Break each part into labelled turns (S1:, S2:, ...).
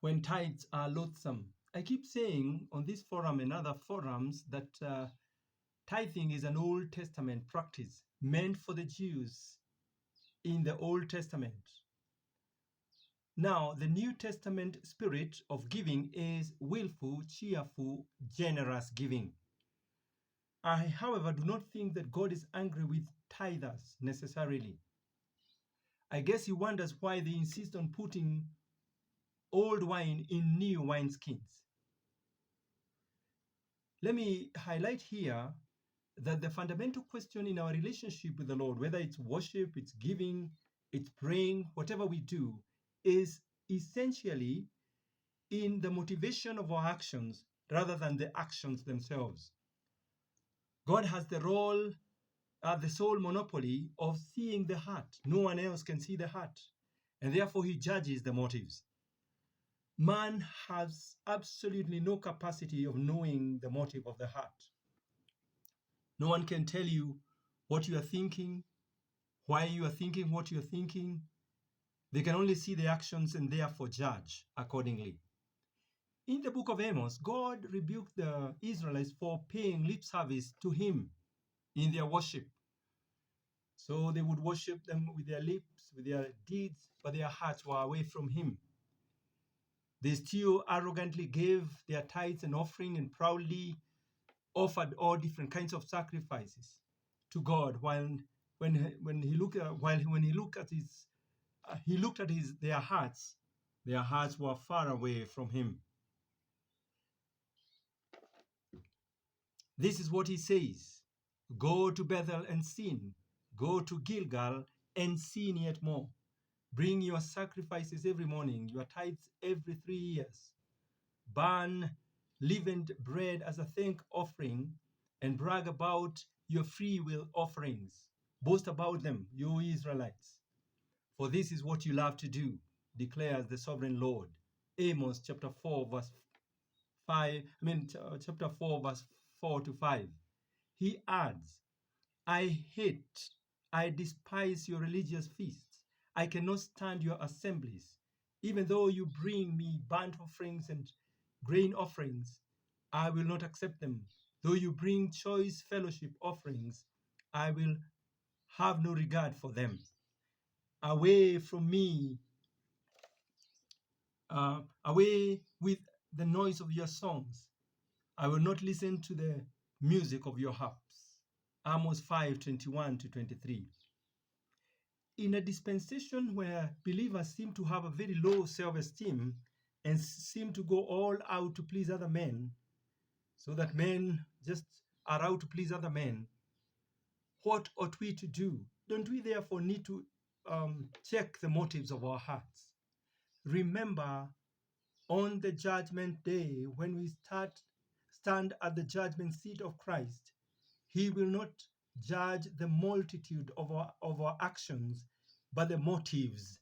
S1: when tithes are loathsome. I keep saying on this forum and other forums that tithing is an Old Testament practice meant for the Jews in the Old Testament. Now, the New Testament spirit of giving is willful, cheerful, generous giving. I, however, do not think that God is angry with tithers necessarily. I guess he wonders why they insist on putting old wine in new wineskins. Let me highlight here that the fundamental question in our relationship with the Lord, whether it's worship, it's giving, it's praying, whatever we do, is essentially in the motivation of our actions rather than the actions themselves. God has the role, the sole monopoly of seeing the heart. No one else can see the heart, and therefore he judges the motives. Man has absolutely no capacity of knowing the motive of the heart. No one can tell you what you are thinking, why you are thinking what you are thinking. They can only see the actions and therefore judge accordingly. In the book of Amos, God rebuked the Israelites for paying lip service to him in their worship. So they would worship them with their lips, with their deeds, but their hearts were away from him. They still arrogantly gave their tithes and offering and proudly offered all different kinds of sacrifices to God. When he looked at their hearts were far away from him. This is what he says: go to Bethel and sin, go to Gilgal and sin yet more. Bring your sacrifices every morning, your tithes every 3 years. Burn leavened bread as a thank offering and brag about your free will offerings. Boast about them, you Israelites. For this is what you love to do, declares the sovereign Lord. Amos chapter 4 verse 4 to 5. He adds, I despise your religious feasts. I cannot stand your assemblies. Even though you bring me burnt offerings and grain offerings, I will not accept them. Though you bring choice fellowship offerings, I will have no regard for them. Away from me, away with the noise of your songs. I will not listen to the music of your harps. Amos 5:21 to 23. In a dispensation where believers seem to have a very low self-esteem and seem to go all out to please other men, so that men just are out to please other men, what ought we to do? Don't we therefore need to check the motives of our hearts? Remember, on the judgment day, when we stand at the judgment seat of Christ, he will not judge the multitude of our actions, but the motives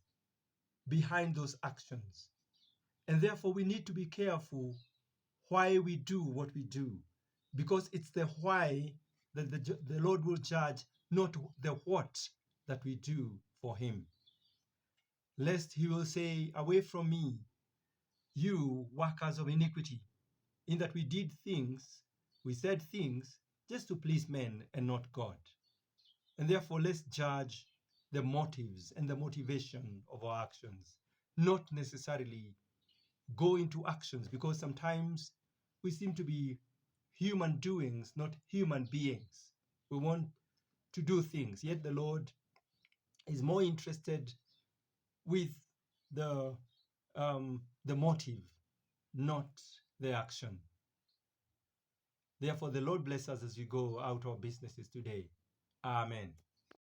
S1: behind those actions. And therefore, we need to be careful why we do what we do, because it's the why that the Lord will judge, not the what that we do for him. Lest he will say, away from me, you workers of iniquity, in that we said things just to please men and not God. And therefore, let's judge the motives and the motivation of our actions, not necessarily go into actions, because sometimes we seem to be human doings, not human beings. We want to do things, yet the Lord is more interested with the motive, not the action. Therefore, the Lord bless us as we go out our businesses today. Amen.